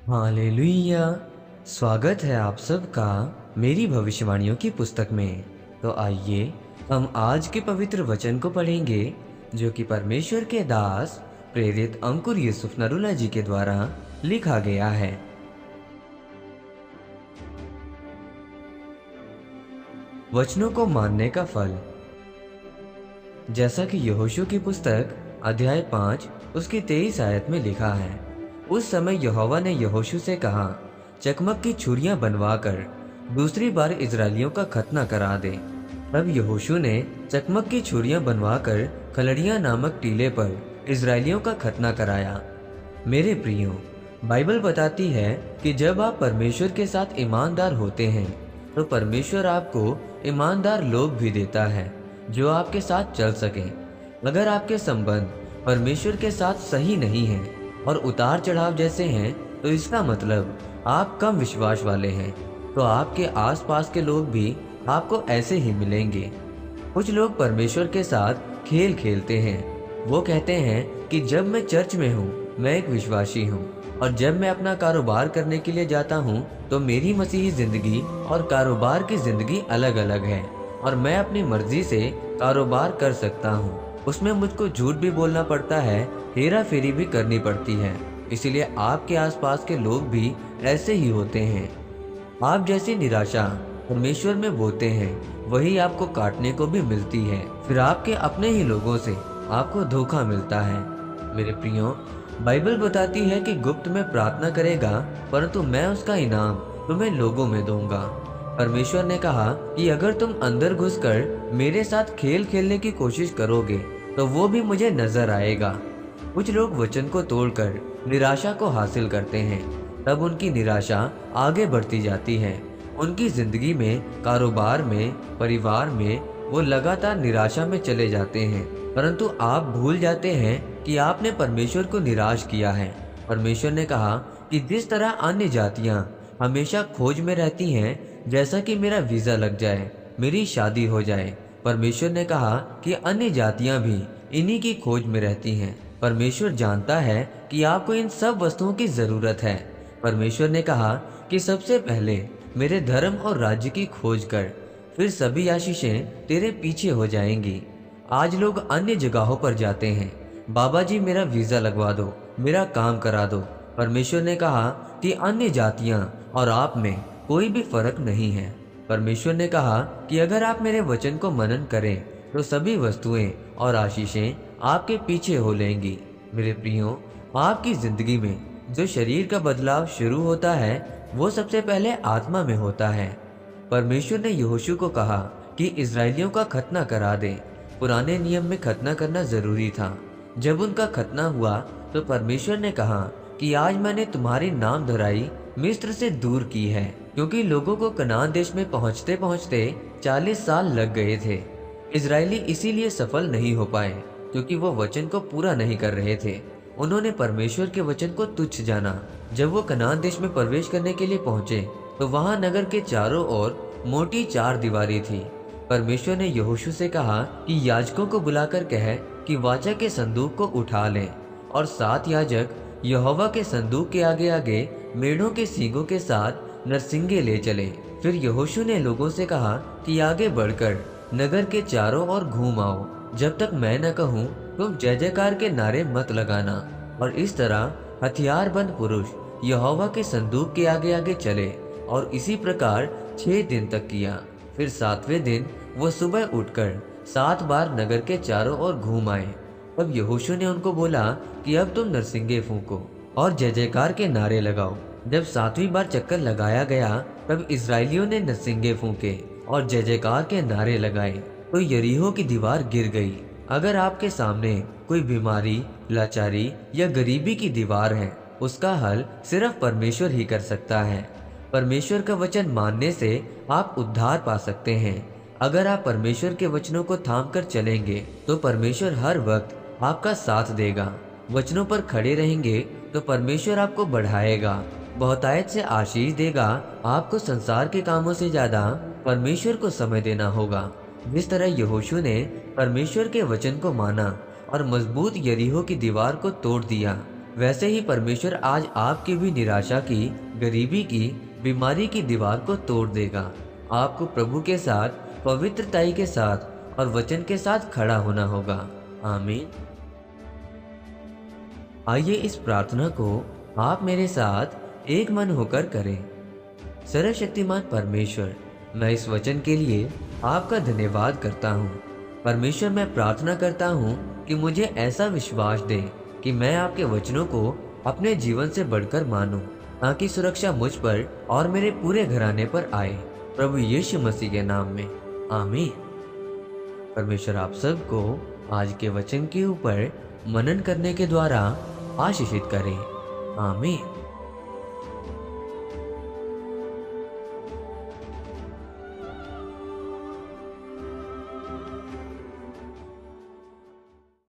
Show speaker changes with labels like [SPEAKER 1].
[SPEAKER 1] Hallelujah. स्वागत है आप सबका मेरी भविष्यवाणियों की पुस्तक में। तो आइए हम आज के पवित्र वचन को पढ़ेंगे जो कि परमेश्वर के दास प्रेरित अंकुर यूसुफ नरूला जी के द्वारा लिखा गया है। वचनों को मानने का फल। जैसा कि यहोशू की पुस्तक अध्याय 5 उसकी 23 आयत में लिखा है, उस समय यहोवा ने यहोशू से कहा, चकमक की छुरियां बनवाकर दूसरी बार इजरायलियों का खतना करा दे। तब यहोशू ने चकमक की छुरियां बनवाकर खलड़िया नामक टीले पर इजरायलियों का खतना कराया। मेरे प्रियो, बाइबल बताती है कि जब आप परमेश्वर के साथ ईमानदार होते हैं तो परमेश्वर आपको ईमानदार लोग भी देता है जो आपके साथ चल सके। अगर आपके संबंध परमेश्वर के साथ सही नहीं हैं और उतार चढ़ाव जैसे हैं तो इसका मतलब आप कम विश्वास वाले हैं। तो आपके आसपास के लोग भी आपको ऐसे ही मिलेंगे। कुछ लोग परमेश्वर के साथ खेल खेलते हैं। वो कहते हैं कि जब मैं चर्च में हूँ मैं एक विश्वासी हूँ, और जब मैं अपना कारोबार करने के लिए जाता हूँ तो मेरी मसीही जिंदगी और कारोबार की जिंदगी अलग अलग है, और मैं अपनी मर्जी से कारोबार कर सकता हूँ। उसमें मुझको झूठ भी बोलना पड़ता है, हेरा फेरी भी करनी पड़ती है। इसीलिए आपके आसपास के लोग भी ऐसे ही होते हैं। आप जैसी निराशा परमेश्वर में बोते हैं वही आपको काटने को भी मिलती है। फिर आपके अपने ही लोगों से आपको धोखा मिलता है। मेरे प्रियो, बाइबल बताती है कि गुप्त में प्रार्थना करेगा परंतु मैं उसका इनाम तुम्हें लोगों में दूंगा। परमेश्वर ने कहा कि अगर तुम अंदर घुसकर मेरे साथ खेल खेलने की कोशिश करोगे तो वो भी मुझे नजर आएगा। कुछ लोग वचन को तोड़कर निराशा को हासिल करते हैं, तब उनकी निराशा आगे बढ़ती जाती है। उनकी जिंदगी में, कारोबार में, परिवार में वो लगातार निराशा में चले जाते हैं, परंतु आप भूल जाते हैं कि आपने परमेश्वर को निराश किया है। परमेश्वर ने कहा कि जिस तरह अन्य जातियां हमेशा खोज में रहती हैं, जैसा कि मेरा वीजा लग जाए, मेरी शादी हो जाए, परमेश्वर ने कहा कि अन्य जातियां भी इन्हीं की खोज में रहती हैं। परमेश्वर जानता है कि आपको इन सब वस्तुओं की जरूरत है। परमेश्वर ने कहा कि सबसे पहले मेरे धर्म और राज्य की खोज कर, फिर सभी आशीषें तेरे पीछे हो जाएंगी। आज लोग अन्य जगहों पर जाते हैं, बाबा जी मेरा वीजा लगवा दो, मेरा काम करा दो। परमेश्वर ने कहा कि अन्य जातियां और आप में कोई भी फर्क नहीं है। परमेश्वर ने कहा कि अगर आप मेरे वचन को मनन करें तो सभी वस्तुएं और आशीषें आपके पीछे हो लेंगी। मेरे प्रियो, आपकी जिंदगी में जो शरीर का बदलाव शुरू होता है वो सबसे पहले आत्मा में होता है। परमेश्वर ने यहोशू को कहा कि इजरायलियों का खतना करा दे। पुराने नियम में खतना करना जरूरी था। जब उनका खतना हुआ तो परमेश्वर ने कहा कि आज मैंने तुम्हारी नाम धराई मिस्र से दूर की है, क्योंकि लोगों को कनान देश में पहुंचते पहुंचते 40 साल लग गए थे। इजरायली इसीलिए सफल नहीं हो पाए क्योंकि वो वचन को पूरा नहीं कर रहे थे। उन्होंने परमेश्वर के वचन को तुच्छ जाना। जब वो कनान देश में प्रवेश करने के लिए पहुंचे तो वहां नगर के चारों ओर मोटी 4 दीवारें थी। परमेश्वर ने यहोशू से कहा कि याजकों को बुलाकर कहे कि वाचा के संदूक को उठा लें, और 7 याजक यहोवा के संदूक के आगे आगे मेढ़ों के सींगों के साथ नरसिंगे ले चले। फिर यहोशू ने लोगों से कहा कि आगे बढ़कर नगर के चारों ओर घूम आओ, जब तक मैं न कहूँ तुम जय जयकार के नारे मत लगाना। और इस तरह हथियारबंद पुरुष यहोवा के संदूक के आगे आगे चले, और इसी प्रकार 6 दिन तक किया। फिर 7वें दिन वो सुबह उठकर 7 बार नगर के चारों ओर घूम आए। तब यहोशू ने उनको बोला कि अब तुम नरसिंगे फूंको और जय जयकार के नारे लगाओ। जब 7वीं बार चक्कर लगाया गया तब इजरायलियों ने नरसिंगे फूंके और जय जयकार के नारे लगाए तो यरीहो की दीवार गिर गई। अगर आपके सामने कोई बीमारी, लाचारी या गरीबी की दीवार है, उसका हल सिर्फ परमेश्वर ही कर सकता है। परमेश्वर का वचन मानने से आप उद्धार पा सकते हैं। अगर आप परमेश्वर के वचनों को थाम कर चलेंगे तो परमेश्वर हर वक्त आपका साथ देगा। वचनों पर खड़े रहेंगे तो परमेश्वर आपको बढ़ाएगा, बहुतायत से आशीष देगा। आपको संसार के कामों से ज्यादा परमेश्वर को समय देना होगा। जिस तरह यहोशू ने परमेश्वर के वचन को माना और मजबूत यरीहो की दीवार को तोड़ दिया, वैसे ही परमेश्वर आज आपकी भी निराशा की, गरीबी की, बीमारी की दीवार को तोड़ देगा। आपको प्रभु के साथ, पवित्रताई के साथ और वचन के साथ खड़ा होना होगा। आमीन। आइए इस प्रार्थना को आप मेरे साथ एक मन होकर करें। सर्वशक्तिमान परमेश्वर, मैं इस वचन के लिए आपका धन्यवाद करता हूँ। परमेश्वर, मैं प्रार्थना करता हूँ कि मुझे ऐसा विश्वास दे कि मैं आपके वचनों को अपने जीवन से बढ़कर मानूं, ताकि सुरक्षा मुझ पर और मेरे पूरे घराने पर आए, प्रभु यीशु मसीह के नाम में। आमीन। परमेश्वर आप सबको आज के वचन के ऊपर मनन करने के द्वारा आशीषित करें। आमीन।